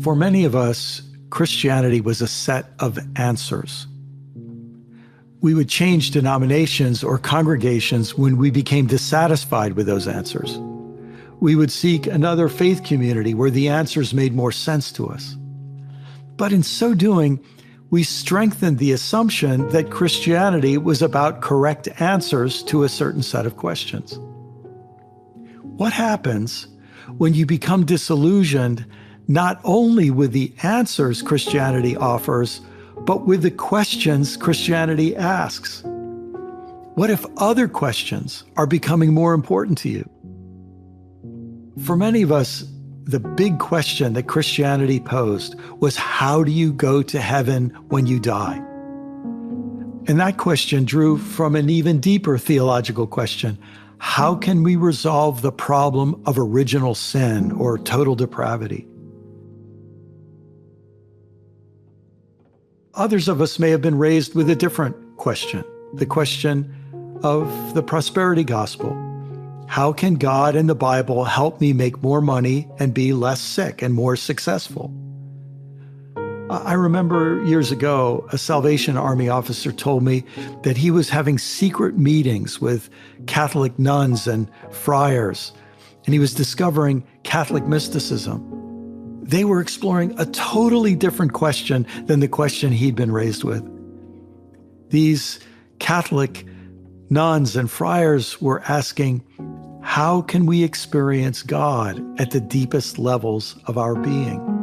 For many of us, Christianity was a set of answers. We would change denominations or congregations when we became dissatisfied with those answers. We would seek another faith community where the answers made more sense to us. But in so doing, we strengthened the assumption that Christianity was about correct answers to a certain set of questions. What happens when you become disillusioned not only with the answers Christianity offers, but with the questions Christianity asks? What if other questions are becoming more important to you? For many of us, the big question that Christianity posed was, how do you go to heaven when you die? And that question drew from an even deeper theological question. How can we resolve the problem of original sin or total depravity? Others of us may have been raised with a different question, the question of the prosperity gospel. How can God and the Bible help me make more money and be less sick and more successful? I remember years ago, a Salvation Army officer told me that he was having secret meetings with Catholic nuns and friars, and he was discovering Catholic mysticism. They were exploring a totally different question than the question he'd been raised with. These Catholic nuns and friars were asking, how can we experience God at the deepest levels of our being?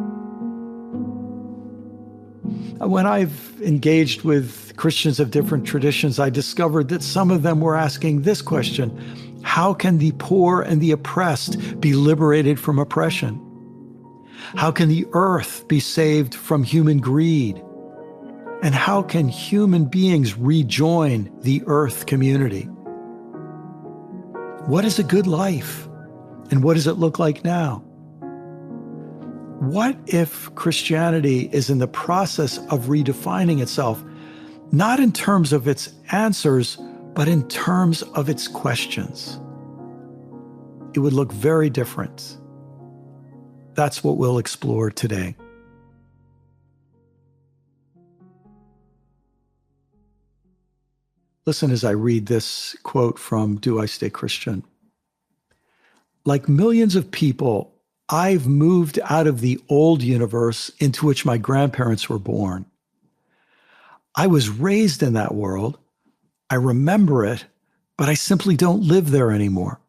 When I've engaged with Christians of different traditions, I discovered that some of them were asking this question: how can the poor and the oppressed be liberated from oppression? How can the earth be saved from human greed? And how can human beings rejoin the earth community? What is a good life? And what does it look like now? What if Christianity is in the process of redefining itself, not in terms of its answers, but in terms of its questions? It would look very different. That's what we'll explore today. Listen as I read this quote from Do I Stay Christian? Like millions of people, I've moved out of the old universe into which my grandparents were born. I was raised in that world. I remember it, but I simply don't live there anymore.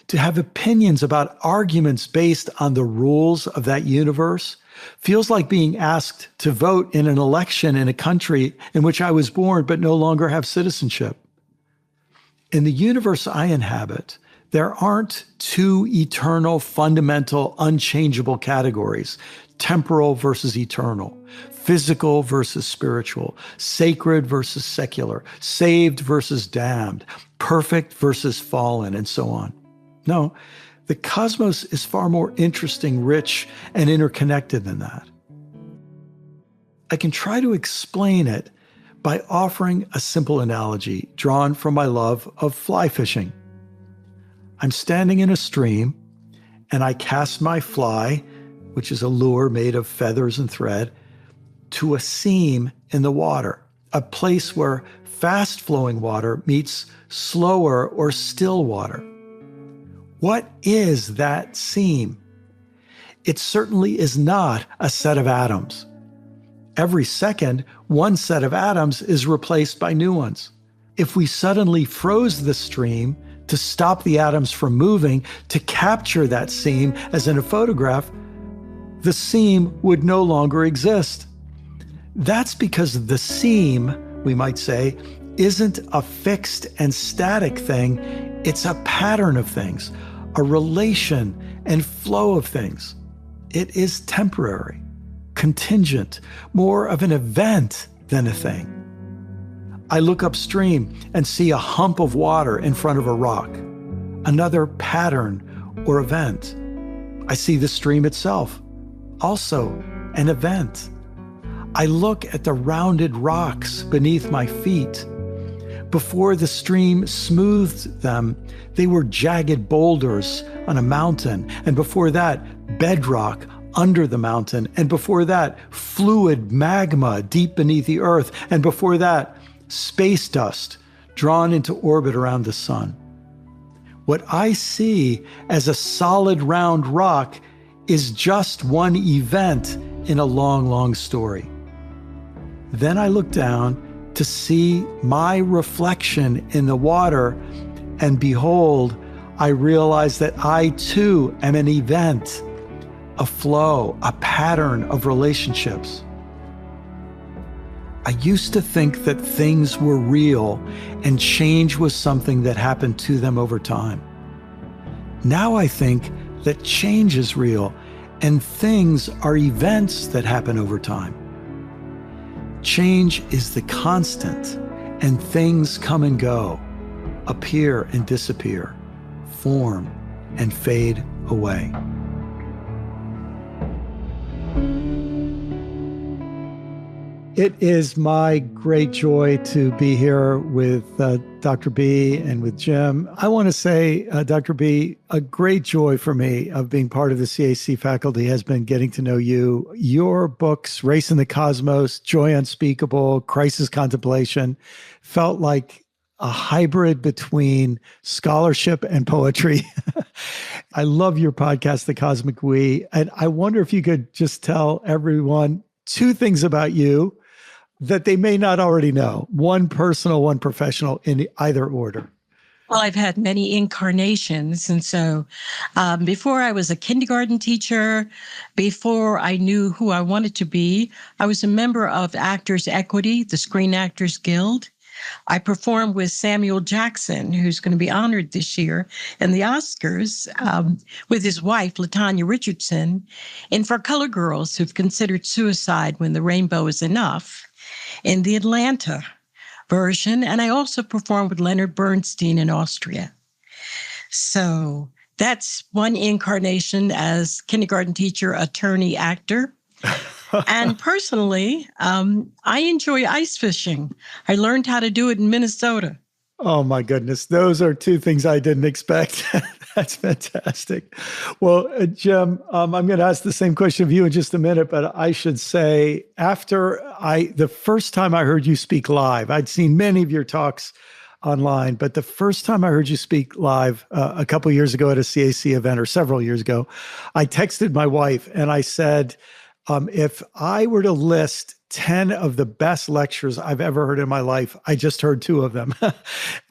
To have opinions about arguments based on the rules of that universe feels like being asked to vote in an election in a country in which I was born but no longer have citizenship. In the universe I inhabit, there aren't two eternal, fundamental, unchangeable categories: temporal versus eternal, physical versus spiritual, sacred versus secular, saved versus damned, perfect versus fallen, and so on. No, the cosmos is far more interesting, rich, and interconnected than that. I can try to explain it by offering a simple analogy drawn from my love of fly fishing. I'm standing in a stream, and I cast my fly, which is a lure made of feathers and thread, to a seam in the water, a place where fast-flowing water meets slower or still water. What is that seam? It certainly is not a set of atoms. Every second, one set of atoms is replaced by new ones. If we suddenly froze the stream to stop the atoms from moving, to capture that seam as in a photograph, the seam would no longer exist. That's because the seam, we might say, isn't a fixed and static thing. It's a pattern of things, a relation and flow of things. It is temporary, contingent, more of an event than a thing. I look upstream and see a hump of water in front of a rock, another pattern or event. I see the stream itself, also an event. I look at the rounded rocks beneath my feet. Before the stream smoothed them, they were jagged boulders on a mountain. And before that, bedrock under the mountain. And before that, fluid magma deep beneath the earth. And before that, space dust drawn into orbit around the sun. What I see as a solid round rock is just one event in a long, long story. Then I look down to see my reflection in the water, and behold, I realize that I too am an event, a flow, a pattern of relationships. I used to think that things were real and change was something that happened to them over time. Now I think that change is real and things are events that happen over time. Change is the constant, and things come and go, appear and disappear, form and fade away. It is my great joy to be here with Dr. B and with Jim. I want to say, Dr. B, a great joy for me of being part of the CAC faculty has been getting to know you. Your books, Race in the Cosmos, Joy Unspeakable, Crisis Contemplation, felt like a hybrid between scholarship and poetry. I love your podcast, The Cosmic We. And I wonder if you could just tell everyone two things about you that they may not already know, one personal, one professional, in either order. Well, I've had many incarnations. And so before I was a kindergarten teacher, before I knew who I wanted to be, I was a member of Actors Equity, the Screen Actors Guild. I performed with Samuel Jackson, who's going to be honored this year in the Oscars, with his wife, LaTanya Richardson, in For Color Girls Who've Considered Suicide When the Rainbow Is Enough, in the Atlanta version. And I also performed with Leonard Bernstein in Austria. So that's one incarnation as kindergarten teacher, attorney, actor. And personally, I enjoy ice fishing. I learned how to do it in Minnesota. Oh, my goodness. Those are two things I didn't expect. That's fantastic. Well, Jim, I'm going to ask the same question of you in just a minute, but I should say the first time I heard you speak live, I'd seen many of your talks online, but the first time I heard you speak live a couple of years ago at a CAC event, or several years ago, I texted my wife and I said, if I were to list 10 of the best lectures I've ever heard in my life, I just heard two of them.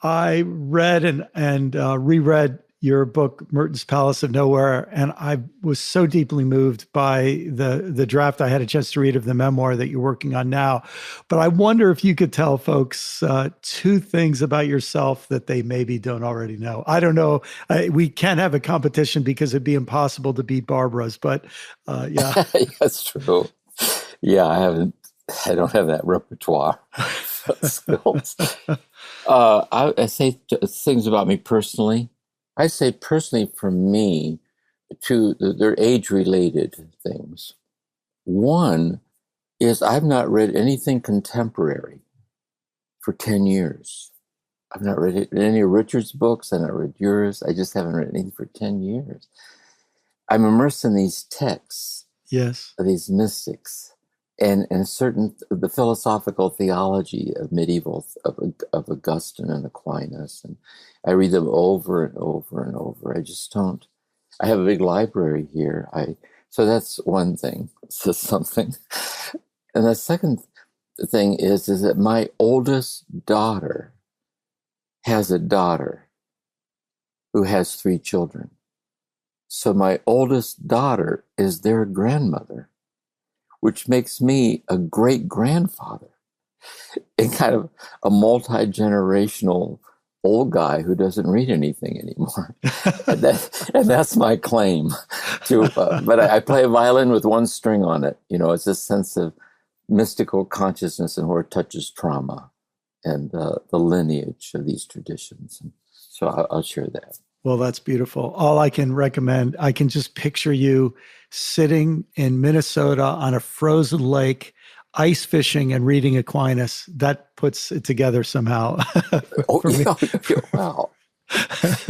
I read and reread your book, Merton's Palace of Nowhere, and I was so deeply moved by the draft I had a chance to read of the memoir that you're working on now. But I wonder if you could tell folks two things about yourself that they maybe don't already know. I don't know. We can't have a competition because it'd be impossible to beat Barbara's, but yeah. That's true. Yeah, I don't have that repertoire skills. I say things about me personally. I say personally for me, they're age-related things. One is I've not read anything contemporary for 10 years. I've not read any of Richard's books. I've not read yours. I just haven't read anything for 10 years. I'm immersed in these texts. Yes. Of these mystics. And certain, the philosophical theology of medieval, of Augustine and Aquinas. And I read them over and over and over. I have a big library here. So that's one thing, so something. And the second thing is that my oldest daughter has a daughter who has 3 children. So my oldest daughter is their grandmother, which makes me a great-grandfather and kind of a multi-generational old guy who doesn't read anything anymore. and that's my claim. But I play a violin with one string on it. It's a sense of mystical consciousness and where it touches trauma and the lineage of these traditions. And so I'll share that. Well, that's beautiful. All I can recommend, I can just picture you sitting in Minnesota on a frozen lake ice fishing and reading Aquinas, that puts it together somehow. Oh, for me. Wow.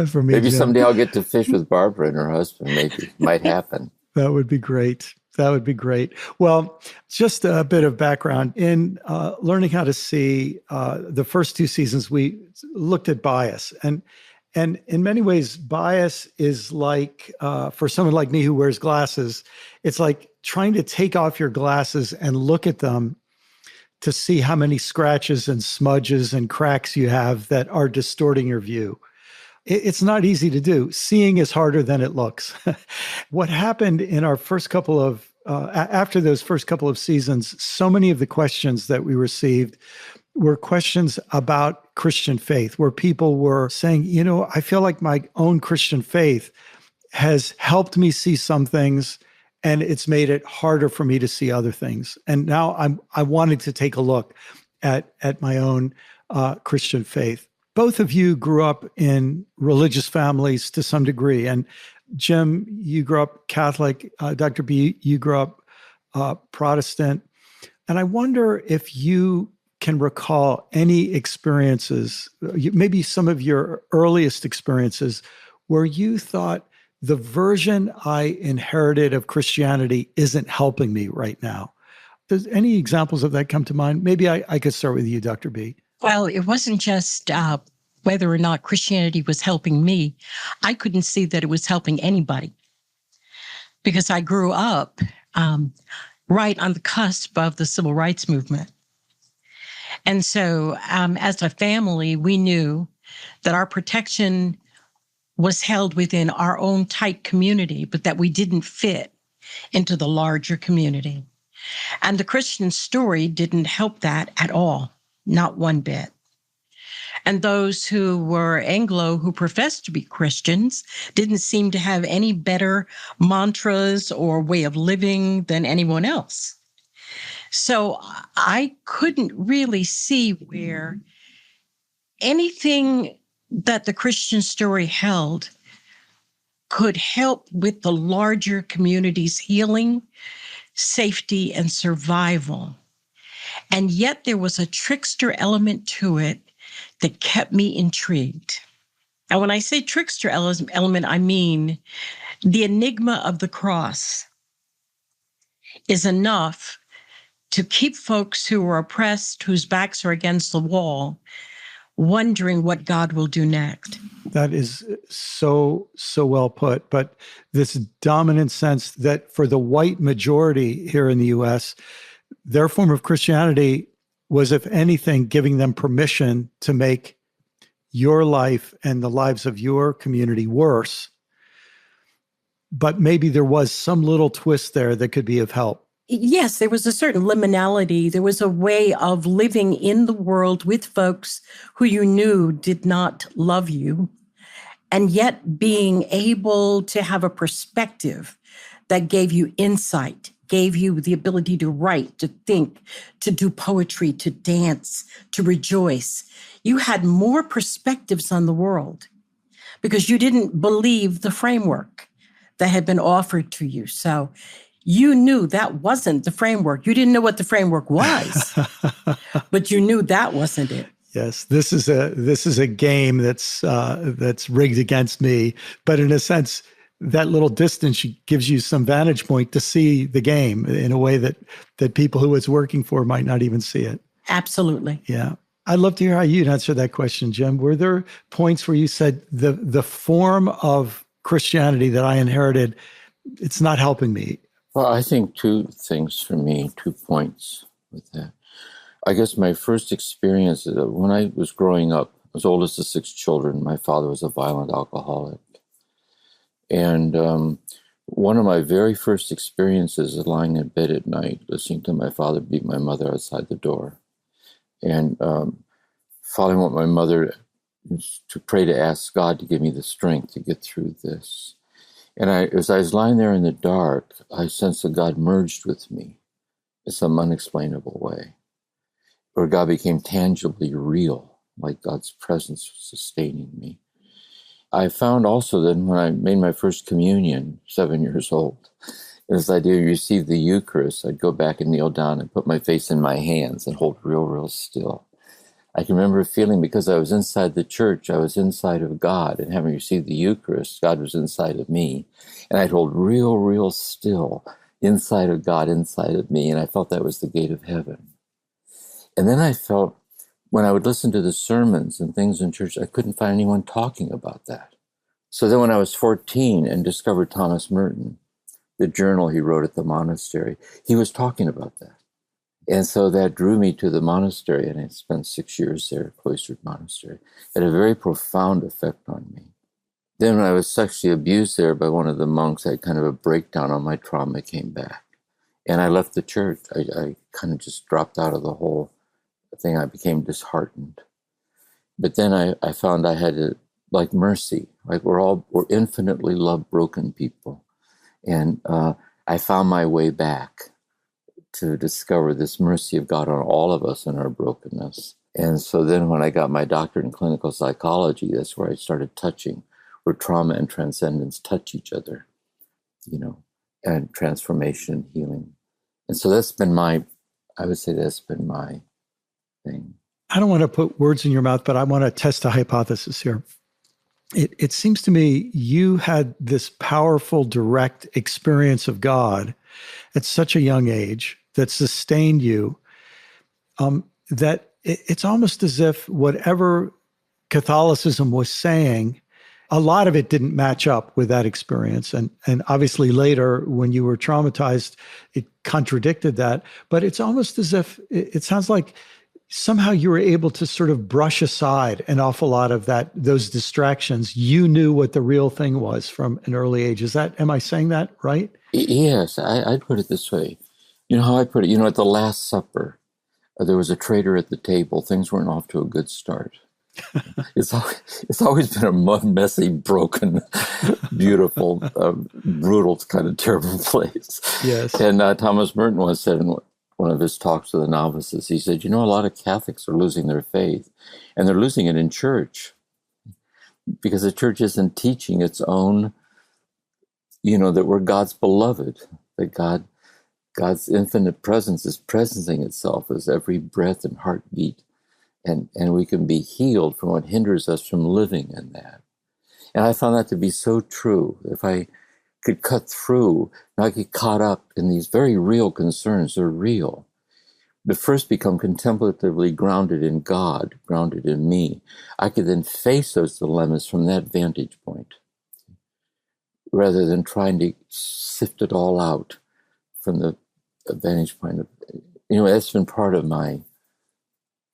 For me, Maybe Jim. someday I'll get to fish with Barbara and her husband. Maybe might happen. That would be great. That would be great. Well, just a bit of background. In learning how to see, the first 2 seasons, we looked at bias. And in many ways, bias is like, for someone like me who wears glasses, it's like trying to take off your glasses and look at them to see how many scratches and smudges and cracks you have that are distorting your view. It's not easy to do. Seeing is harder than it looks. What happened in our first couple of, after those first couple of seasons, so many of the questions that we received were questions about Christian faith, where people were saying, I feel like my own Christian faith has helped me see some things, and it's made it harder for me to see other things. And now I wanted to take a look at my own Christian faith. Both of you grew up in religious families to some degree. And Jim, you grew up Catholic. Dr. B, you grew up Protestant. And I wonder if you can recall any experiences, maybe some of your earliest experiences, where you thought, the version I inherited of Christianity isn't helping me right now. Does any examples of that come to mind? Maybe I could start with you, Dr. B. Well, it wasn't just whether or not Christianity was helping me. I couldn't see that it was helping anybody because I grew up right on the cusp of the civil rights movement. And so as a family, we knew that our protection was held within our own tight community, but that we didn't fit into the larger community. And the Christian story didn't help that at all, not one bit. And those who were Anglo, who professed to be Christians, didn't seem to have any better mantras or way of living than anyone else. So I couldn't really see where anything that the Christian story held could help with the larger community's healing, safety, and survival. And yet there was a trickster element to it that kept me intrigued. And when I say trickster element, I mean the enigma of the cross is enough to keep folks who are oppressed, whose backs are against the wall, wondering what God will do next. That is so well put. But this dominant sense that for the white majority here in the U.S., their form of Christianity was, if anything, giving them permission to make your life and the lives of your community worse. But maybe there was some little twist there that could be of help. Yes, there was a certain liminality. There was a way of living in the world with folks who you knew did not love you, and yet being able to have a perspective that gave you insight, gave you the ability to write, to think, to do poetry, to dance, to rejoice. You had more perspectives on the world because you didn't believe the framework that had been offered to you. So you knew that wasn't the framework. You didn't know what the framework was, but you knew that wasn't it. Yes, this is a game that's rigged against me. But in a sense, that little distance gives you some vantage point to see the game in a way that people who it's working for might not even see it. Absolutely. Yeah. I'd love to hear how you'd answer that question, Jim. Were there points where you said the form of Christianity that I inherited, it's not helping me? Well, I think 2 things for me, 2 points with that. I guess my first experience is that when I was growing up, I was oldest of 6 children. My father was a violent alcoholic. And one of my very first experiences is lying in bed at night, listening to my father beat my mother outside the door. And following what my mother used to pray to ask God to give me the strength to get through this. And as I was lying there in the dark, I sensed that God merged with me in some unexplainable way, where God became tangibly real, like God's presence was sustaining me. I found also that when I made my first communion, 7 years old, As I did receive the Eucharist, I'd go back and kneel down and put my face in my hands and hold real, real still. I can remember feeling, because I was inside the church, I was inside of God, and having received the Eucharist, God was inside of me. And I'd hold real, real still inside of God, inside of me, and I felt that was the gate of heaven. And then I felt, when I would listen to the sermons and things in church, I couldn't find anyone talking about that. So then when I was 14 and discovered Thomas Merton, the journal he wrote at the monastery, he was talking about that. And so that drew me to the monastery, and I spent 6 years there, cloistered monastery. It had a very profound effect on me. Then when I was sexually abused there by one of the monks, I had kind of a breakdown on my trauma, came back. And I left the church. I kind of just dropped out of the whole thing. I became disheartened. But then I found I had to, like mercy, like we're infinitely love broken people. And I found my way back to discover this mercy of God on all of us in our brokenness. And so then when I got my doctorate in clinical psychology, that's where I started touching, where trauma and transcendence touch each other, and transformation and healing. And so that's been I would say that's been my thing. I don't want to put words in your mouth, but I want to test a hypothesis here. It seems to me you had this powerful, direct experience of God at such a young age that sustained you, that it's almost as if whatever Catholicism was saying, a lot of it didn't match up with that experience. And obviously later, when you were traumatized, it contradicted that. But it's almost as if it sounds like somehow you were able to sort of brush aside an awful lot of those distractions. You knew what the real thing was from an early age. Am I saying that right? Yes, I'd put it this way. You know how I put it? At the Last Supper, there was a traitor at the table. Things weren't off to a good start. It's always been a messy, broken, beautiful, brutal, kind of terrible place. Yes. And Thomas Merton once said in one of his talks to the novices, he said, a lot of Catholics are losing their faith, and they're losing it in church because the church isn't teaching its own, that we're God's beloved, that God's infinite presence is presencing itself as every breath and heartbeat, and we can be healed from what hinders us from living in that. And I found that to be so true. If I could cut through, not get caught up in these very real concerns, they're real, but first become contemplatively grounded in God, grounded in me, I could then face those dilemmas from that vantage point, rather than trying to sift it all out from the vantage point of, that's been part of my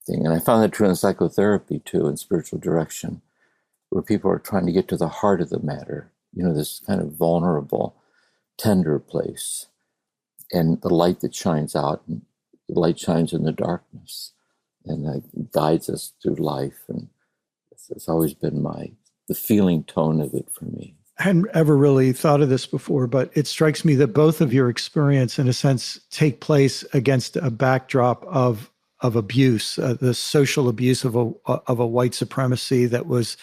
thing. And I found that true in psychotherapy too, in spiritual direction, where people are trying to get to the heart of the matter, this kind of vulnerable, tender place, and the light that shines out, and the light shines in the darkness, and that guides us through life. And it's always been the feeling tone of it for me. I hadn't ever really thought of this before, but it strikes me that both of your experience, in a sense, take place against a backdrop of abuse, the social abuse of a white supremacy that was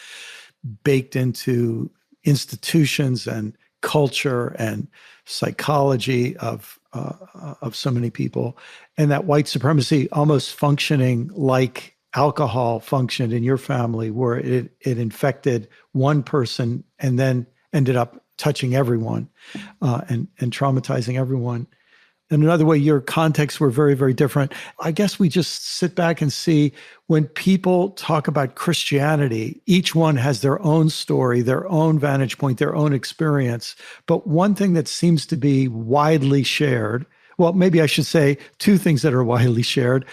baked into institutions and culture and psychology of so many people, and that white supremacy almost functioning like alcohol functioned in your family, where it infected one person and then ended up touching everyone and traumatizing everyone. In another way, your contexts were very, very different. I guess we just sit back and see when people talk about Christianity, each one has their own story, their own vantage point, their own experience. But one thing that seems to be widely shared, well, maybe I should say two things that are widely shared.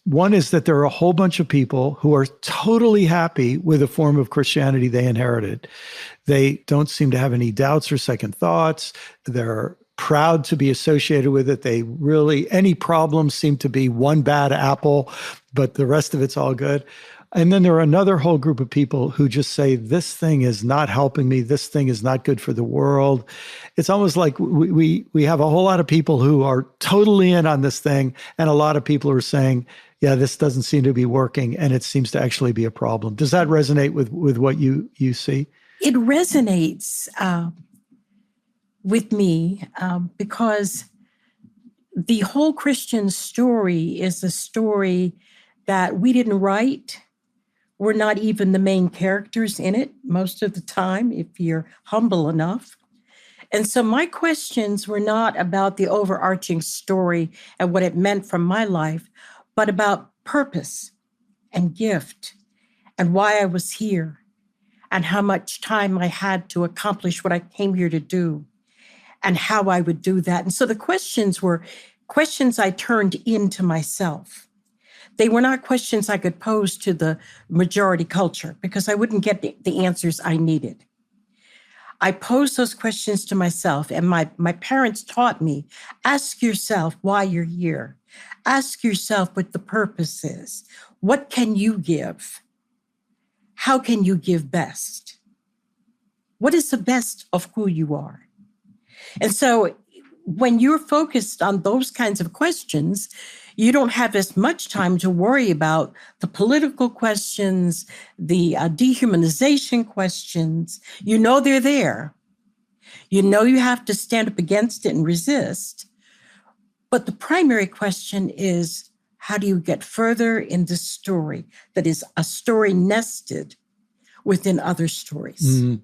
One is that there are a whole bunch of people who are totally happy with the form of Christianity they inherited. They don't seem to have any doubts or second thoughts. They're proud to be associated with it. Any problems seem to be one bad apple, but the rest of it's all good. And then there are another whole group of people who just say, this thing is not helping me. This thing is not good for the world. It's almost like we have a whole lot of people who are totally in on this thing, and a lot of people are saying, yeah, this doesn't seem to be working, and it seems to actually be a problem. Does that resonate with what you see? It resonates with me because the whole Christian story is a story that we didn't write. We're not even the main characters in it most of the time, if you're humble enough. And so my questions were not about the overarching story and what it meant from my life, but about purpose and gift and why I was here and how much time I had to accomplish what I came here to do and how I would do that. And so the questions were questions I turned into myself. They were not questions I could pose to the majority culture because I wouldn't get the answers I needed. I posed those questions to myself, and my parents taught me, ask yourself why you're here. Ask yourself what the purpose is. What can you give? How can you give best? What is the best of who you are? And so when you're focused on those kinds of questions, you don't have as much time to worry about the political questions, the dehumanization questions. You know they're there. You know you have to stand up against it and resist. But the primary question is, how do you get further in the story that is a story nested within other stories? Mm.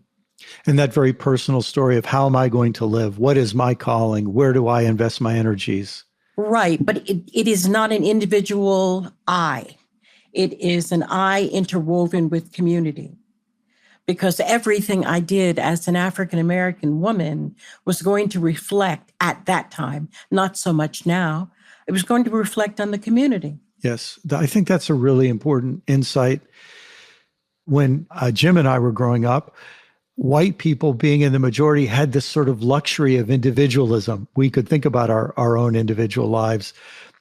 And that very personal story of how am I going to live? What is my calling? Where do I invest my energies? Right. But it is not an individual I. It is an I interwoven with community. Because everything I did as an African-American woman was going to reflect at that time, not so much now. It was going to reflect on the community. Yes. I think that's a really important insight. When Jim and I were growing up, white people being in the majority had this sort of luxury of individualism. We could think about our own individual lives.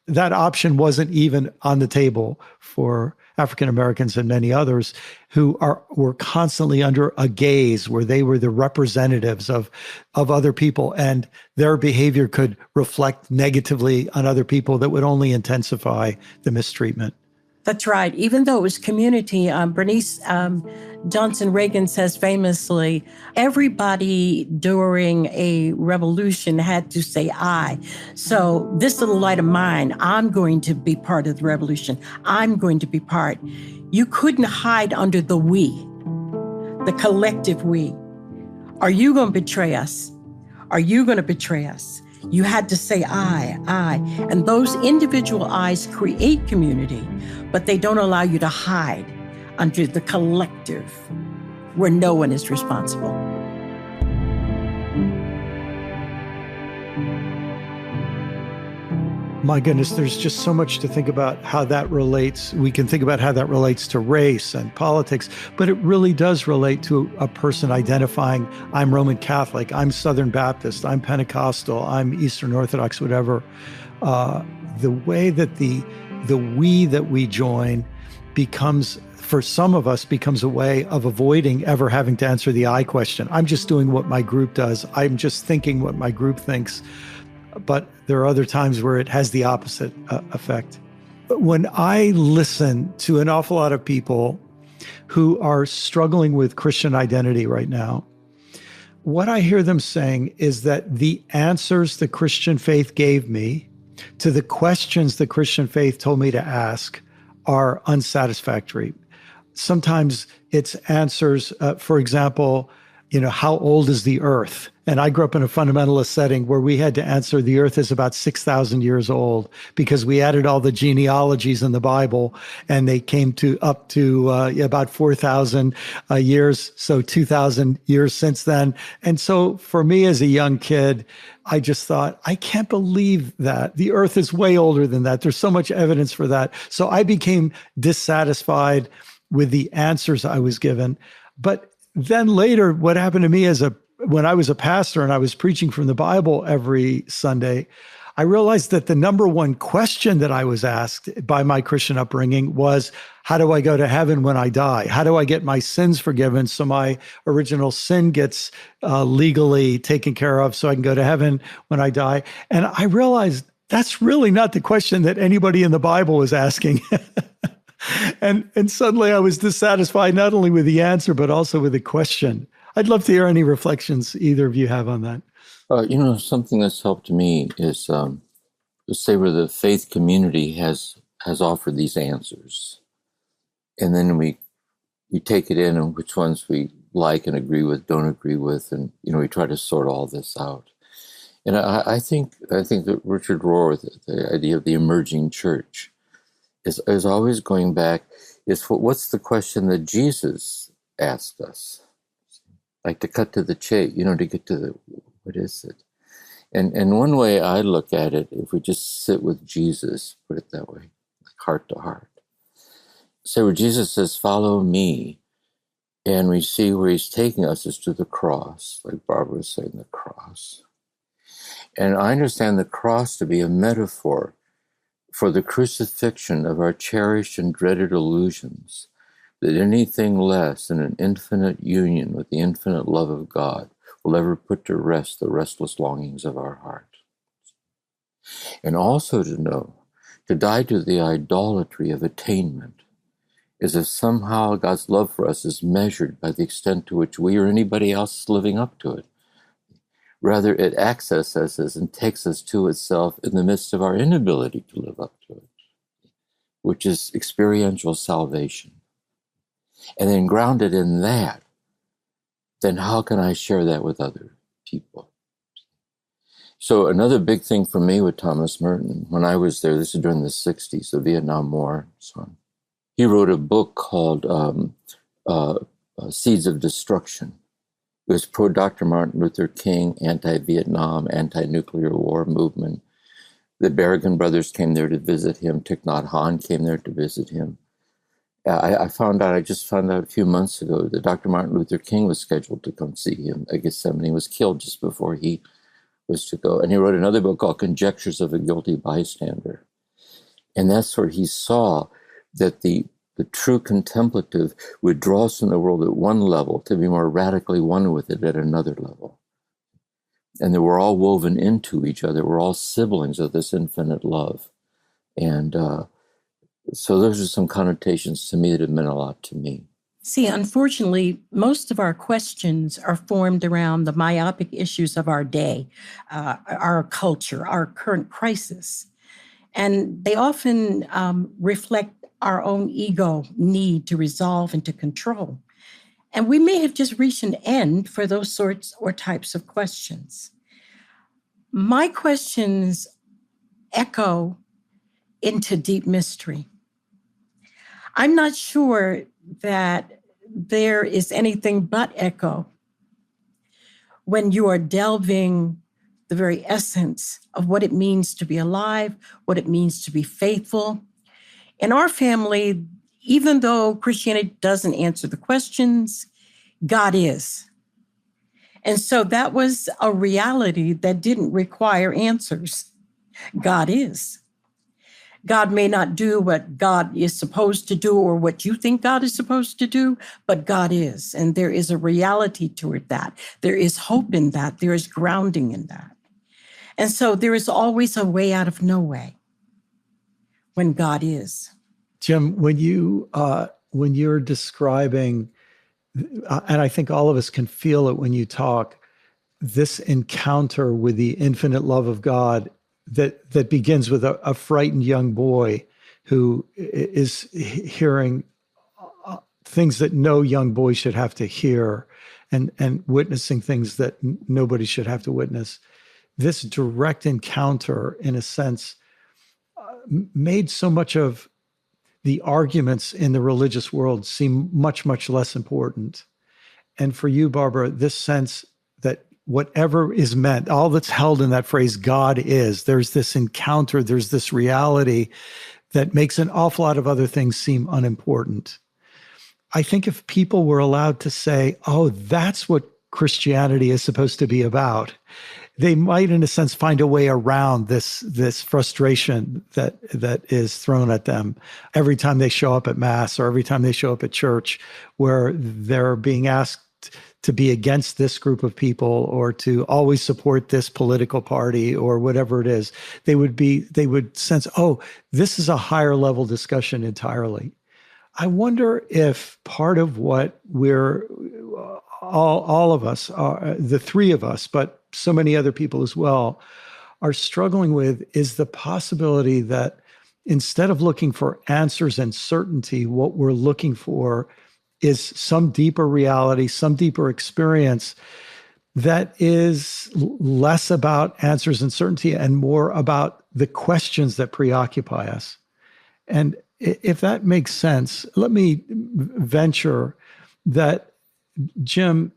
That option wasn't even on the table for African Americans and many others who were constantly under a gaze where they were the representatives of other people, and their behavior could reflect negatively on other people that would only intensify the mistreatment. That's right. Even though it was community, Bernice Johnson Reagan says famously, everybody during a revolution had to say I. So this little light of mine, I'm going to be part of the revolution. I'm going to be part. You couldn't hide under the we, the collective we. Are you going to betray us? Are you going to betray us? You had to say I. And those individual I's create community, but they don't allow you to hide under the collective where no one is responsible. My goodness, there's just so much to think about how that relates. We can think about how that relates to race and politics, but it really does relate to a person identifying, I'm Roman Catholic, I'm Southern Baptist, I'm Pentecostal, I'm Eastern Orthodox, whatever. The way that the we that we join becomes, for some of us, becomes a way of avoiding ever having to answer the I question. I'm just doing what my group does. I'm just thinking what my group thinks. But there are other times where it has the opposite effect. When I listen to an awful lot of people who are struggling with Christian identity right now, what I hear them saying is that the answers the Christian faith gave me to the questions the Christian faith told me to ask are unsatisfactory. Sometimes it's answers, for example, how old is the earth? And I grew up in a fundamentalist setting where we had to answer the earth is about 6,000 years old because we added all the genealogies in the Bible and they came up to about 4,000 years. So 2,000 years since then. And so for me as a young kid, I just thought, I can't believe that the earth is way older than that. There's so much evidence for that. So I became dissatisfied with the answers I was given. But then later, what happened to me when I was a pastor and I was preaching from the Bible every Sunday, I realized that the number one question that I was asked by my Christian upbringing was, how do I go to heaven when I die? How do I get my sins forgiven so my original sin gets legally taken care of so I can go to heaven when I die? And I realized that's really not the question that anybody in the Bible was asking. And suddenly I was dissatisfied not only with the answer, but also with the question. I'd love to hear any reflections either of you have on that. Something that's helped me is, let's say, where the faith community has offered these answers, and then we take it in, and which ones we like and agree with, don't agree with, and we try to sort all this out. And I think that Richard Rohr, the idea of the emerging church, is always going back. Is what's the question that Jesus asked us? Like, to cut to the chase, to get to what is it? And one way I look at it, if we just sit with Jesus, put it that way, like heart to heart, say where Jesus says, "Follow me," and we see where he's taking us is to the cross, like Barbara was saying, the cross. And I understand the cross to be a metaphor for the crucifixion of our cherished and dreaded illusions, that anything less than an infinite union with the infinite love of God will ever put to rest the restless longings of our heart. And also to know, to die to the idolatry of attainment, is if somehow God's love for us is measured by the extent to which we or anybody else is living up to it. Rather, it accesses us and takes us to itself in the midst of our inability to live up to it, which is experiential salvation. And then grounded in that, then how can I share that with other people? So another big thing for me with Thomas Merton, when I was there, this is during the 60s, the Vietnam War, so on. He wrote a book called Seeds of Destruction. It was pro-Dr. Martin Luther King, anti-Vietnam, anti-nuclear war movement. The Berrigan brothers came there to visit him. Thich Nhat Hanh came there to visit him. I just found out a few months ago that Dr. Martin Luther King was scheduled to come see him at Gethsemane. He was killed just before he was to go. And he wrote another book called Conjectures of a Guilty Bystander. And that's where he saw that the true contemplative would draw us in the world at one level to be more radically one with it at another level. And that we're all woven into each other. We're all siblings of this infinite love. And so those are some connotations to me that have meant a lot to me. See, unfortunately, most of our questions are formed around the myopic issues of our day, our culture, our current crisis. And they often reflect our own ego need to resolve and to control. And we may have just reached an end for those sorts or types of questions. My questions echo into deep mystery. I'm not sure that there is anything but echo when you are delving the very essence of what it means to be alive, what it means to be faithful. In our family, even though Christianity doesn't answer the questions, God is. And so that was a reality that didn't require answers. God is. God may not do what God is supposed to do or what you think God is supposed to do, but God is. And there is a reality to it that. There is hope in that. There is grounding in that. And so there is always a way out of no way when God is. Jim, when you're describing, and I think all of us can feel it when you talk, this encounter with the infinite love of God that begins with a frightened young boy who is hearing things that no young boy should have to hear, and witnessing things that nobody should have to witness. This direct encounter, in a sense, made so much of the arguments in the religious world seem much, much less important. And for you, Barbara, this sense that whatever is meant, all that's held in that phrase, God is, there's this encounter, there's this reality that makes an awful lot of other things seem unimportant. I think if people were allowed to say, oh, that's what Christianity is supposed to be about, they might, in a sense, find a way around this frustration that is thrown at them every time they show up at Mass or every time they show up at church, where they're being asked to be against this group of people or to always support this political party or whatever it is. They would sense, oh, this is a higher level discussion entirely. I wonder if part of what we're all of us, the three of us, but so many other people as well, are struggling with is the possibility that instead of looking for answers and certainty, what we're looking for is some deeper reality, some deeper experience that is less about answers and certainty and more about the questions that preoccupy us. And if that makes sense, let me venture that, Jim,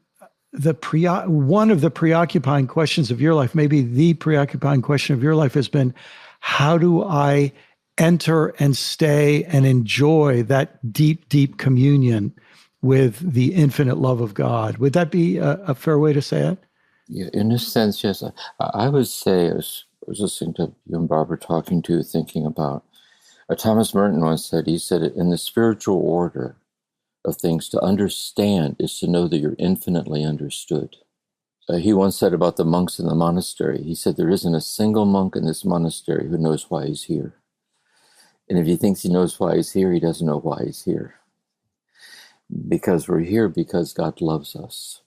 one of the preoccupying questions of your life, maybe the preoccupying question of your life, has been, how do I enter and stay and enjoy that deep, deep communion with the infinite love of God? Would that be a fair way to say it? Yeah, in a sense, yes. I would say, I was listening to you and Barbara talking to, thinking about, Thomas Merton once said, he said, in the spiritual order of things, to understand is to know that you're infinitely understood. He once said about the monks in the monastery, he said, there isn't a single monk in this monastery who knows why he's here. And if he thinks he knows why he's here, he doesn't know why he's here. Because we're here because God loves us.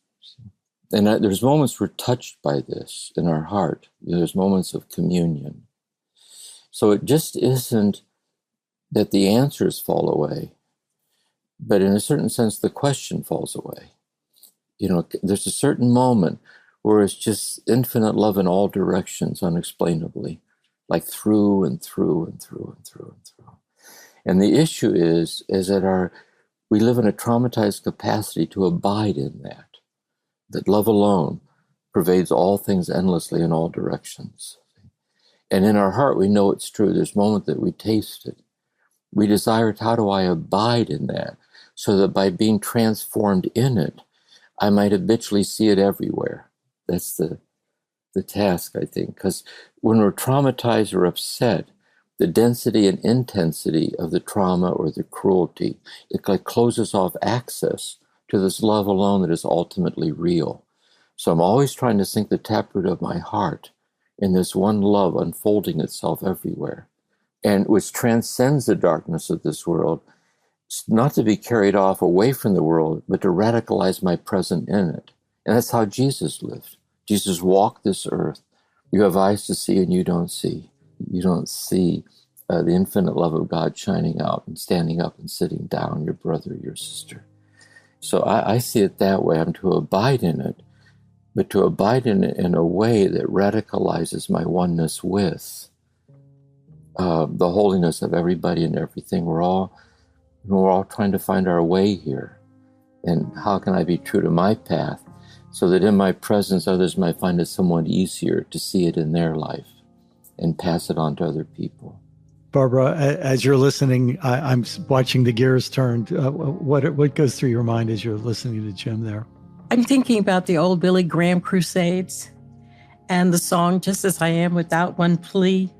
And there's moments we're touched by this in our heart. There's moments of communion. So it just isn't that the answers fall away, but in a certain sense, the question falls away. There's a certain moment where it's just infinite love in all directions, unexplainably, like through and through and through and through and through. And the issue is that we live in a traumatized capacity to abide in that love alone pervades all things endlessly in all directions. And in our heart, we know it's true. There's a moment that we taste it. We desire, how do I abide in that? So that by being transformed in it, I might habitually see it everywhere. That's the task, I think. Because when we're traumatized or upset, the density and intensity of the trauma or the cruelty, it like closes off access to this love alone that is ultimately real. So I'm always trying to sink the taproot of my heart in this one love unfolding itself everywhere, and which transcends the darkness of this world, not to be carried off away from the world, but to radicalize my present in it. And that's how Jesus lived. Jesus walked this earth. You have eyes to see and you don't see. You don't see the infinite love of God shining out and standing up and sitting down, your brother, your sister. So I see it that way. I'm to abide in it, but to abide in it in a way that radicalizes my oneness with the holiness of everybody and everything. We're all trying to find our way here. And how can I be true to my path so that in my presence others might find it somewhat easier to see it in their life and pass it on to other people? Barbara, as you're listening, I'm watching the gears turn. What goes through your mind as you're listening to Jim there? I'm thinking about the old Billy Graham crusades and the song, Just As I Am Without One Plea.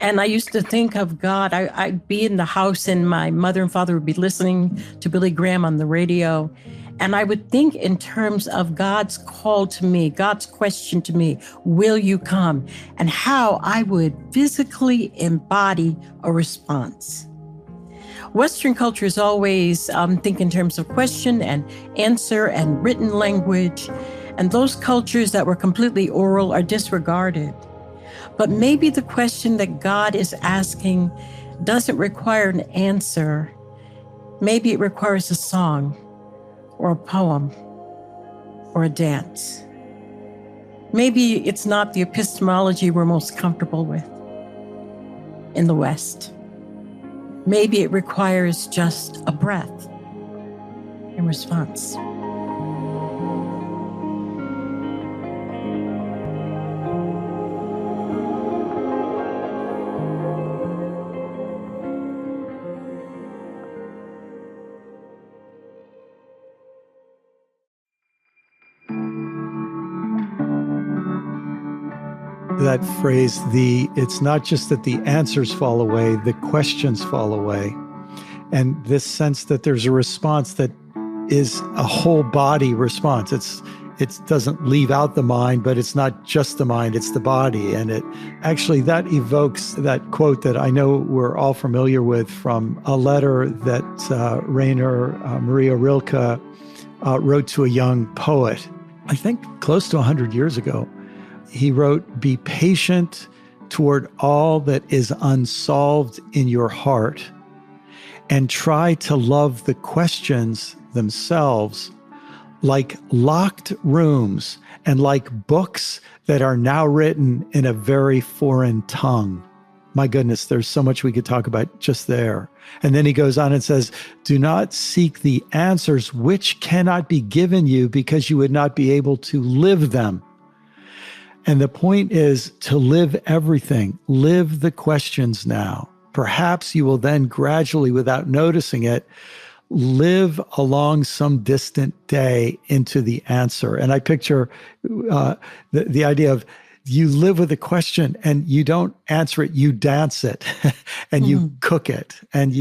And I used to think of God. I'd be in the house and my mother and father would be listening to Billy Graham on the radio. And I would think in terms of God's call to me, God's question to me, will you come? And how I would physically embody a response. Western cultures always think in terms of question and answer and written language. And those cultures that were completely oral are disregarded. But maybe the question that God is asking doesn't require an answer. Maybe it requires a song or a poem or a dance. Maybe it's not the epistemology we're most comfortable with in the West. Maybe it requires just a breath in response. That phrase, it's not just that the answers fall away, the questions fall away. And this sense that there's a response that is a whole body response. It doesn't leave out the mind, but it's not just the mind, it's the body. And it actually, that evokes that quote that I know we're all familiar with from a letter that Rainer Maria Rilke wrote to a young poet, I think close to 100 years ago. He wrote, "Be patient toward all that is unsolved in your heart, and try to love the questions themselves like locked rooms and like books that are now written in a very foreign tongue." My goodness, there's so much we could talk about just there. And then he goes on and says, "Do not seek the answers which cannot be given you because you would not be able to live them." And the point is to live everything. Live the questions now. Perhaps you will then gradually, without noticing it, live along some distant day into the answer. And I picture the idea of you live with a question and you don't answer it, you dance it and you cook it. And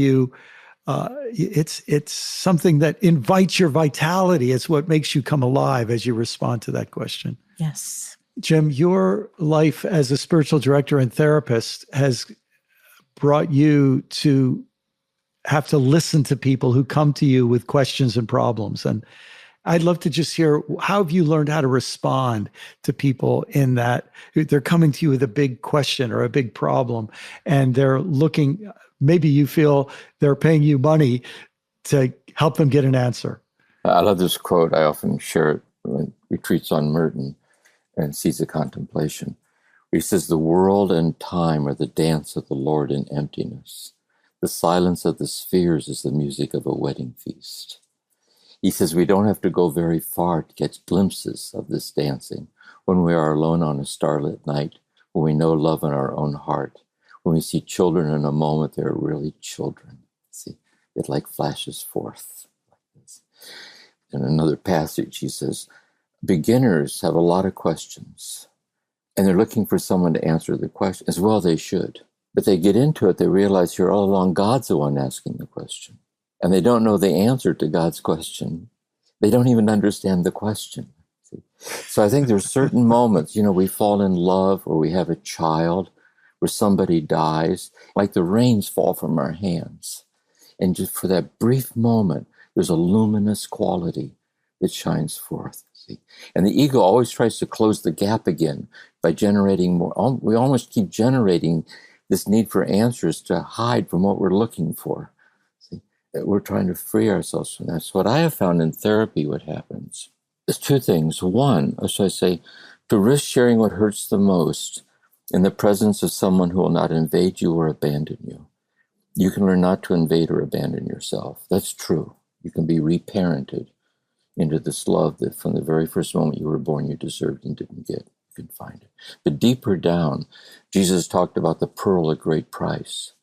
it's something that invites your vitality. It's what makes you come alive as you respond to that question. Yes. Jim, your life as a spiritual director and therapist has brought you to have to listen to people who come to you with questions and problems. And I'd love to just hear, how have you learned how to respond to people in that they're coming to you with a big question or a big problem, and they're looking, maybe you feel they're paying you money to help them get an answer? I love this quote. I often share it when retreats on Merton and Seeds of Contemplation. He says, "The world and time are the dance of the Lord in emptiness. The silence of the spheres is the music of a wedding feast." He says we don't have to go very far to get glimpses of this dancing when we are alone on a starlit night, when we know love in our own heart, when we see children in a moment they're really children. See, it like flashes forth like this. In another passage, he says, beginners have a lot of questions, and they're looking for someone to answer the question. As well, they should. But they get into it, they realize here all along God's the one asking the question. And they don't know the answer to God's question. They don't even understand the question. See? So I think there's certain moments, we fall in love, or we have a child, where somebody dies, like the rains fall from our hands. And just for that brief moment, there's a luminous quality that shines forth. See? And the ego always tries to close the gap again by generating more. We almost keep generating this need for answers to hide from what we're looking for. See? We're trying to free ourselves from that. So what I have found in therapy, what happens is two things. One, or should I say, to risk sharing what hurts the most in the presence of someone who will not invade you or abandon you. You can learn not to invade or abandon yourself. That's true. You can be reparented into this love that from the very first moment you were born you deserved and didn't get. You can find it. But deeper down, Jesus talked about the pearl of great price.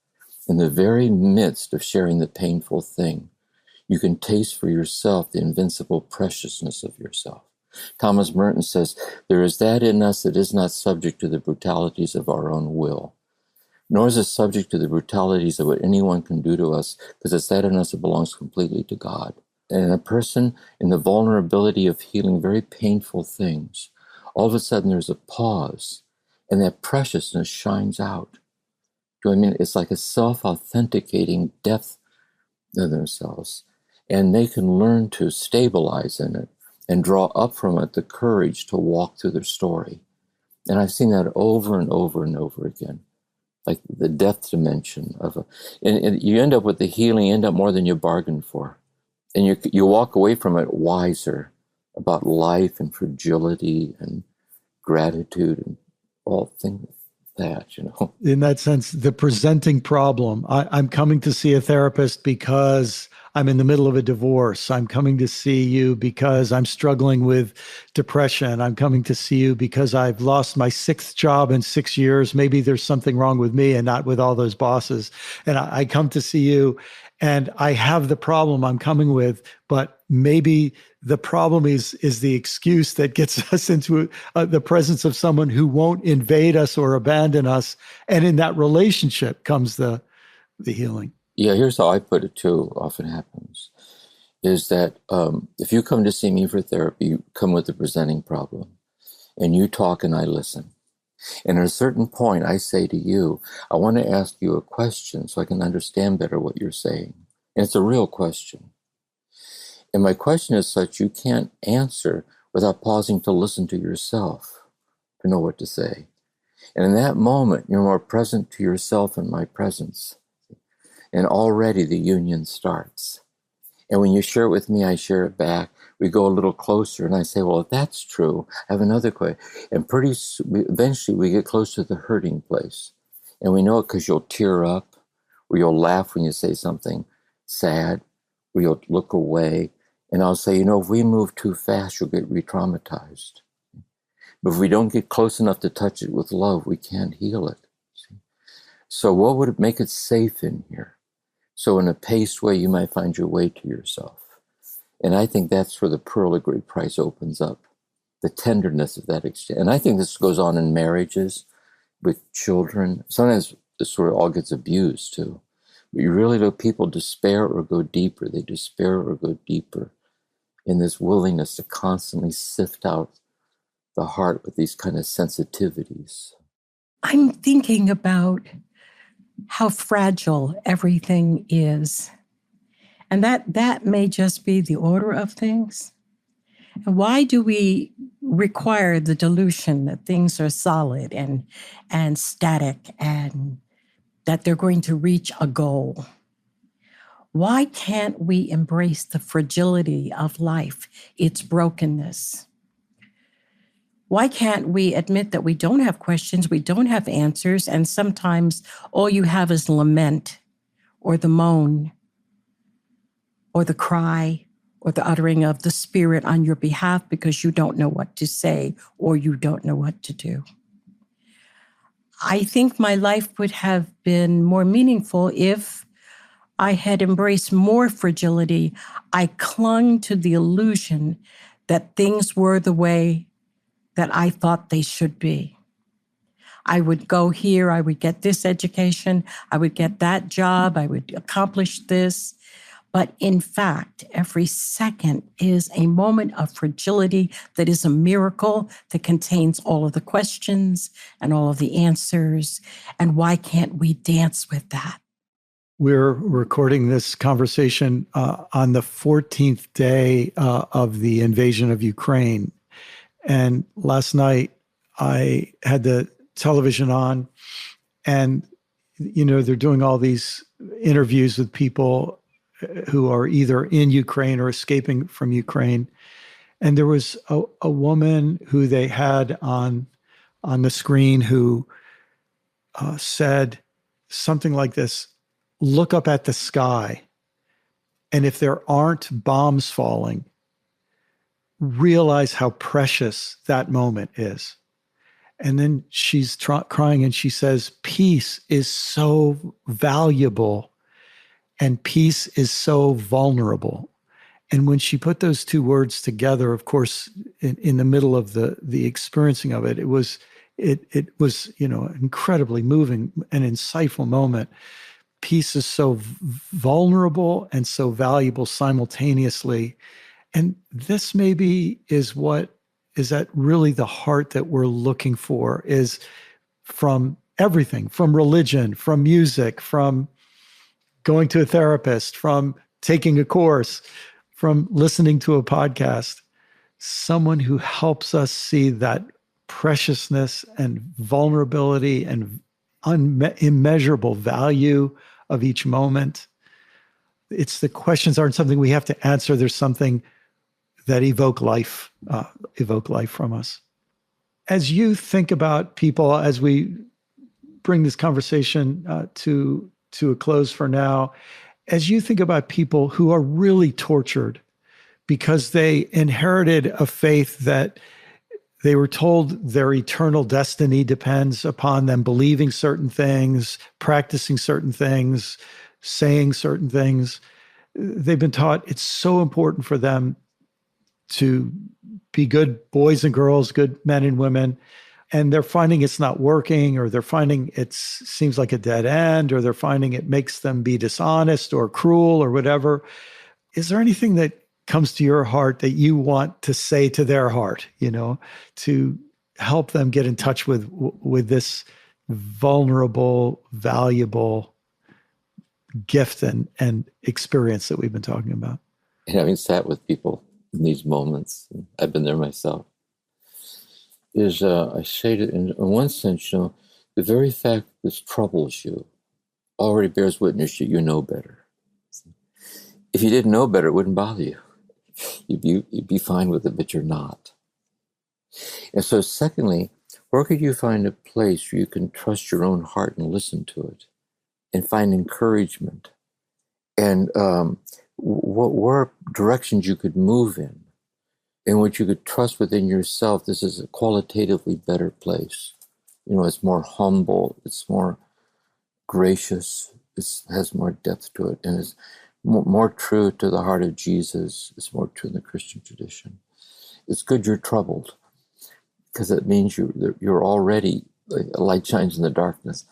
In the very midst of sharing the painful thing, you can taste for yourself the invincible preciousness of yourself. Thomas Merton says, there is that in us that is not subject to the brutalities of our own will, nor is it subject to the brutalities of what anyone can do to us, because it's that in us that belongs completely to God. And a person in the vulnerability of healing very painful things, all of a sudden there's a pause, and that preciousness shines out. Do I mean? It's like a self-authenticating depth of themselves, and they can learn to stabilize in it and draw up from it the courage to walk through their story. And I've seen that over and over and over again, like the depth dimension of and you end up with the healing, you end up more than you bargained for. And you walk away from it wiser about life and fragility and gratitude and all things that, In that sense, the presenting problem, I'm coming to see a therapist because I'm in the middle of a divorce. I'm coming to see you because I'm struggling with depression. I'm coming to see you because I've lost my 6th job in 6 years. Maybe there's something wrong with me and not with all those bosses. And I come to see you and I have the problem I'm coming with, but maybe the problem is the excuse that gets us into the presence of someone who won't invade us or abandon us. And in that relationship comes the healing. Yeah, here's how I put it too, often happens, is that if you come to see me for therapy, you come with a presenting problem, and you talk and I listen. And at a certain point, I say to you, I want to ask you a question so I can understand better what you're saying. And it's a real question. And my question is such you can't answer without pausing to listen to yourself, to know what to say. And in that moment, you're more present to yourself and my presence. And already the union starts. And when you share it with me, I share it back. We go a little closer, and I say, well, if that's true, I have another question. And eventually we get close to the hurting place. And we know it because you'll tear up, or you'll laugh when you say something sad, or you'll look away. And I'll say, if we move too fast, you'll get re-traumatized. But if we don't get close enough to touch it with love, we can't heal it. See? So what would make it safe in here? So in a paced way, you might find your way to yourself. And I think that's where the pearl of great price opens up, the tenderness of that exchange. And I think this goes on in marriages, with children. Sometimes this sort of all gets abused too. But you really know people despair or go deeper. They despair or go deeper in this willingness to constantly sift out the heart with these kind of sensitivities. I'm thinking about how fragile everything is. And that may just be the order of things. And why do we require the delusion that things are solid and static and that they're going to reach a goal? Why can't we embrace the fragility of life, its brokenness? Why can't we admit that we don't have questions, we don't have answers, and sometimes all you have is lament or the moan or the cry or the uttering of the Spirit on your behalf because you don't know what to say or you don't know what to do? I think my life would have been more meaningful if I had embraced more fragility. I clung to the illusion that things were the way that I thought they should be. I would go here, I would get this education, I would get that job, I would accomplish this. But in fact, every second is a moment of fragility that is a miracle that contains all of the questions and all of the answers. And why can't we dance with that? We're recording this conversation on the 14th day of the invasion of Ukraine. And last night I had the television on and, they're doing all these interviews with people who are either in Ukraine or escaping from Ukraine. And there was a woman who they had on the screen who said something like this: look up at the sky. And if there aren't bombs falling, realize how precious that moment is. And then she's crying and she says, peace is so valuable and peace is so vulnerable. And when she put those two words together, of course, in the middle of the experiencing of it, it was incredibly moving and insightful moment. Peace is so vulnerable and so valuable simultaneously. And this maybe is that really the heart that we're looking for, is from everything, from religion, from music, from going to a therapist, from taking a course, from listening to a podcast, someone who helps us see that preciousness and vulnerability and immeasurable value of each moment. It's the questions aren't something we have to answer. There's something that evoke life from us. As you think about people, as we bring this conversation to a close for now, as you think about people who are really tortured because they inherited a faith that they were told their eternal destiny depends upon them believing certain things, practicing certain things, saying certain things, they've been taught it's so important for them to be good boys and girls, good men and women, and they're finding it's not working, or they're finding it seems like a dead end, or they're finding it makes them be dishonest or cruel or whatever. Is there anything that comes to your heart that you want to say to their heart, to help them get in touch with this vulnerable, valuable gift and experience that we've been talking about? and having sat with people in these moments, I've been there myself, is I say that in one sense, the very fact this troubles you already bears witness that you know better. If you didn't know better, it wouldn't bother you. You'd be fine with it, but you're not. And so secondly, where could you find a place where you can trust your own heart and listen to it and find encouragement? And what were directions you could move in which you could trust within yourself, this is a qualitatively better place. It's more humble, it's more gracious, it has more depth to it, and it's more true to the heart of Jesus. It's more true in the Christian tradition. It's good you're troubled, because it means you're already, like a light shines in the darkness,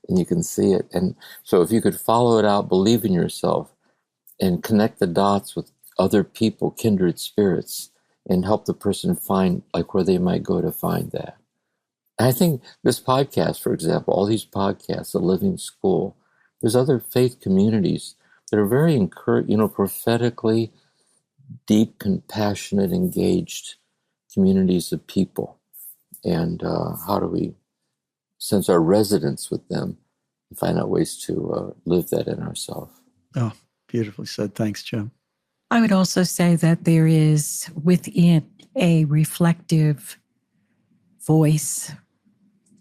and you can see it. And so if you could follow it out, believe in yourself, and connect the dots with other people, kindred spirits, and help the person find like where they might go to find that. And I think this podcast, for example, all these podcasts, The Living School, there's other faith communities that are very prophetically deep, compassionate, engaged communities of people. And how do we sense our resonance with them and find out ways to live that in ourselves? Oh, beautifully said. Thanks, Jim. I would also say that there is within a reflective voice,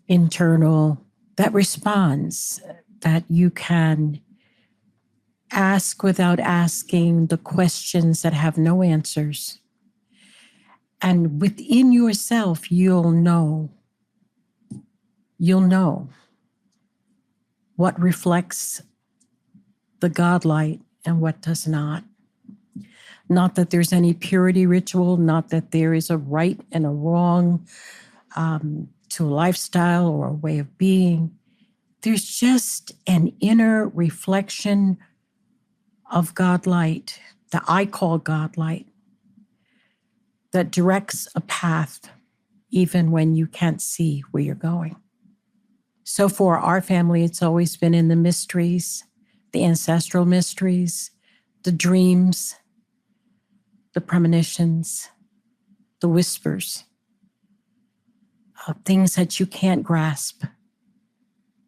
internal, that responds, that you can ask without asking the questions that have no answers. And within yourself, you'll know what reflects the God light and what does not. Not that there's any purity ritual, not that there is a right and a wrong to a lifestyle or a way of being. There's just an inner reflection of God light that I call God light, that directs a path even when you can't see where you're going. So for our family, it's always been in the mysteries, the ancestral mysteries, the dreams, the premonitions, the whispers of things that you can't grasp,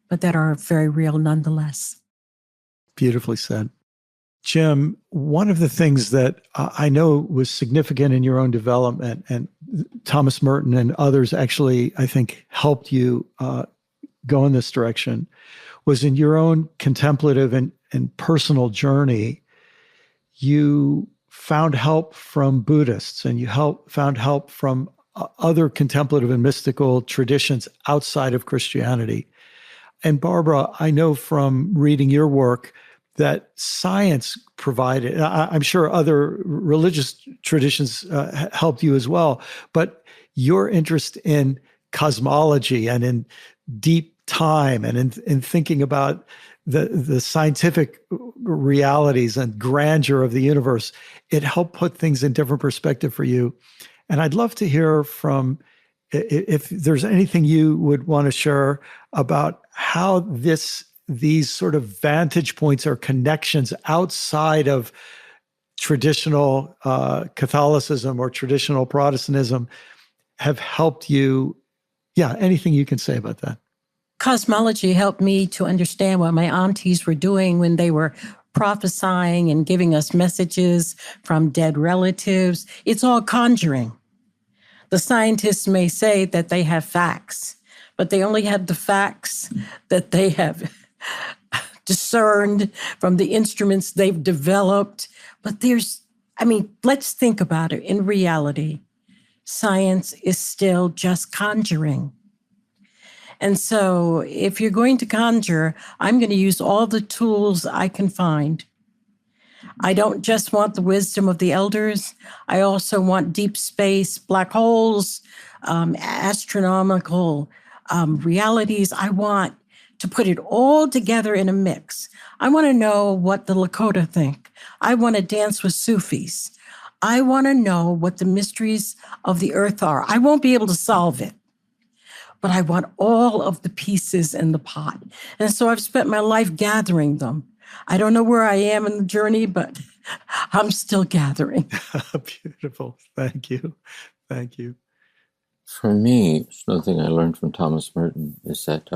but that are very real nonetheless. Beautifully said. Jim, one of the things that I know was significant in your own development, and Thomas Merton and others actually, I think, helped you go in this direction, was in your own contemplative and personal journey, you found help from Buddhists, and you found help from other contemplative and mystical traditions outside of Christianity. And Barbara, I know from reading your work that science provided, I'm sure other religious traditions helped you as well, but your interest in cosmology and in deep time and in thinking about the scientific realities and grandeur of the universe, it helped put things in different perspective for you. And I'd love to hear from, if there's anything you would want to share about how these sort of vantage points or connections outside of traditional Catholicism or traditional Protestantism have helped you. Yeah, anything you can say about that. Cosmology helped me to understand what my aunties were doing when they were prophesying and giving us messages from dead relatives. It's all conjuring. The scientists may say that they have facts, but they only have the facts that they have discerned from the instruments they've developed. But let's think about it. In reality, science is still just conjuring. And so if you're going to conjure, I'm going to use all the tools I can find. I don't just want the wisdom of the elders. I also want deep space, black holes, astronomical realities. I want to put it all together in a mix. I want to know what the Lakota think. I want to dance with Sufis. I want to know what the mysteries of the earth are. I won't be able to solve it, but I want all of the pieces in the pot. And so I've spent my life gathering them. I don't know where I am in the journey, but I'm still gathering. Beautiful. Thank you. Thank you. For me, another thing I learned from Thomas Merton is that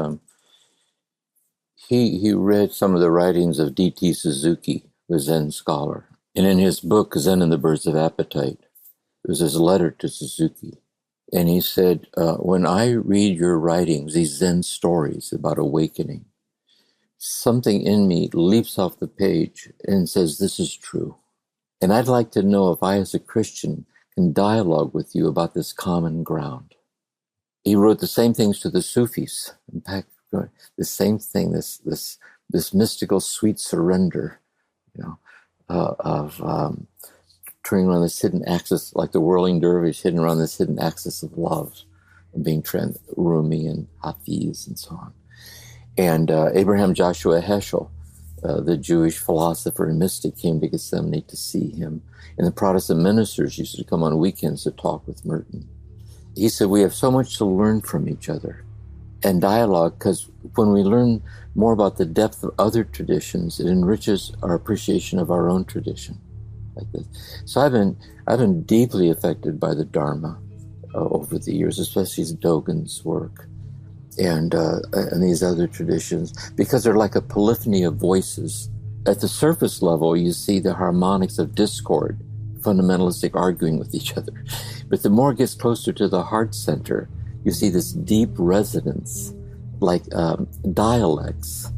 he read some of the writings of D.T. Suzuki, the Zen scholar. And in his book, Zen and the Birds of Appetite, it was his letter to Suzuki. And he said, when I read your writings, these Zen stories about awakening, something in me leaps off the page and says, this is true. And I'd like to know if I, as a Christian, can dialogue with you about this common ground. He wrote the same things to the Sufis. In fact, the same thing, this mystical sweet surrender, of turning around this hidden axis, like the whirling dervish, hidden around this hidden axis of love, and being Rumi and Hafiz and so on. And Abraham Joshua Heschel, the Jewish philosopher and mystic, came to Gethsemane to see him. And the Protestant ministers used to come on weekends to talk with Merton. He said, we have so much to learn from each other and dialogue, because when we learn more about the depth of other traditions, it enriches our appreciation of our own tradition. Like this. So I've been deeply affected by the Dharma over the years, especially Dogen's work and these other traditions, because they're like a polyphony of voices. At the surface level, you see the harmonics of discord, fundamentalistic arguing with each other. But the more it gets closer to the heart center, you see this deep resonance, like dialects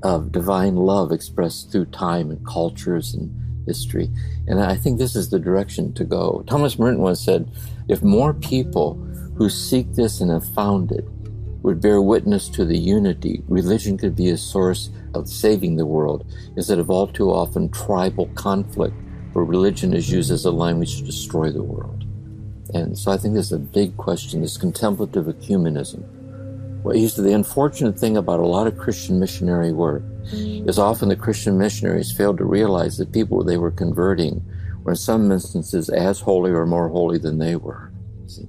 of divine love expressed through time and cultures and history. And I think this is the direction to go. Thomas Merton once said, if more people who seek this and have found it would bear witness to the unity, religion could be a source of saving the world, instead of all too often tribal conflict, where religion is used as a language to destroy the world. And so I think this is a big question, this contemplative ecumenism. Well, the unfortunate thing about a lot of Christian missionary work is often the Christian missionaries failed to realize that people they were converting were in some instances as holy or more holy than they were. See?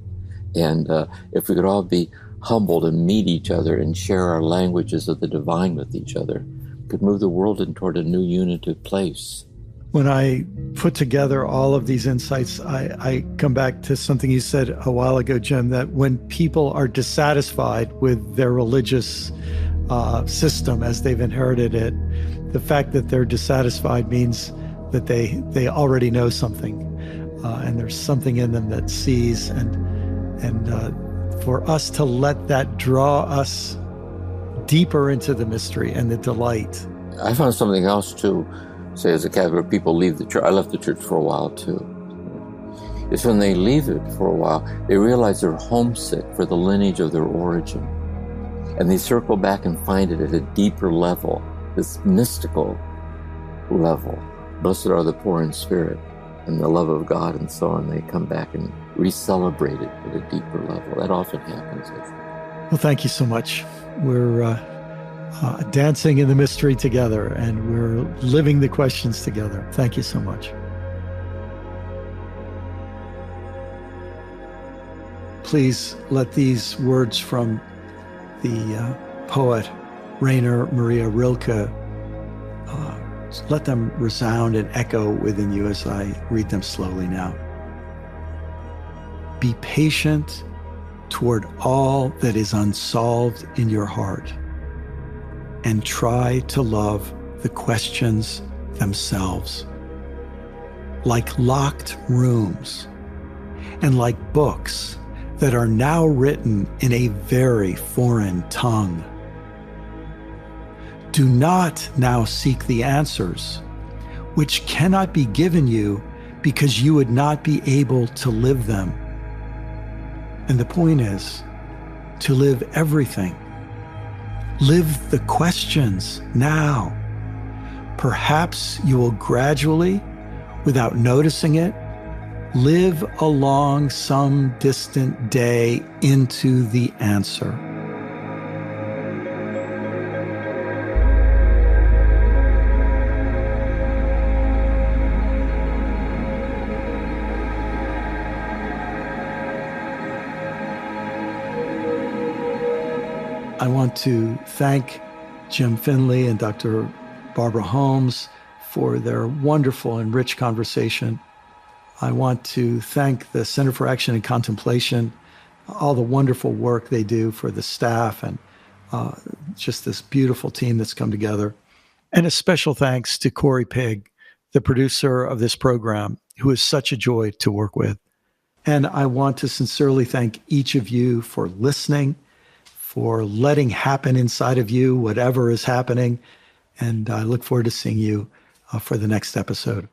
And if we could all be humble to meet each other and share our languages of the divine with each other, we could move the world toward a new unitive place. When I put together all of these insights, I come back to something you said a while ago, Jim, that when people are dissatisfied with their religious system as they've inherited it, the fact that they're dissatisfied means that they already know something, and there's something in them that sees, and for us to let that draw us deeper into the mystery and the delight. I found something else too. Say, as a Catholic, people leave the church. I left the church for a while too. It's when they leave it for a while, they realize they're homesick for the lineage of their origin. And they circle back and find it at a deeper level, this mystical level. Blessed are the poor in spirit and the love of God and so on. They come back and re-celebrate it at a deeper level. That often happens, I think. Well, thank you so much. We're dancing in the mystery together, and we're living the questions together. Thank you so much. Please let these words from the poet Rainer Maria Rilke, let them resound and echo within you as I read them slowly now. Be patient toward all that is unsolved in your heart, and try to love the questions themselves. Like locked rooms, and like books that are now written in a very foreign tongue. Do not now seek the answers, which cannot be given you because you would not be able to live them. And the point is to live everything. Live the questions now. Perhaps you will gradually, without noticing it, live along some distant day into the answer. I want to thank Jim Finley and Dr. Barbara Holmes for their wonderful and rich conversation. I want to thank the Center for Action and Contemplation, all the wonderful work they do for the staff and just this beautiful team that's come together. And a special thanks to Corey Pigg, the producer of this program, who is such a joy to work with. And I want to sincerely thank each of you for listening, for letting happen inside of you whatever is happening. And I look forward to seeing you for the next episode.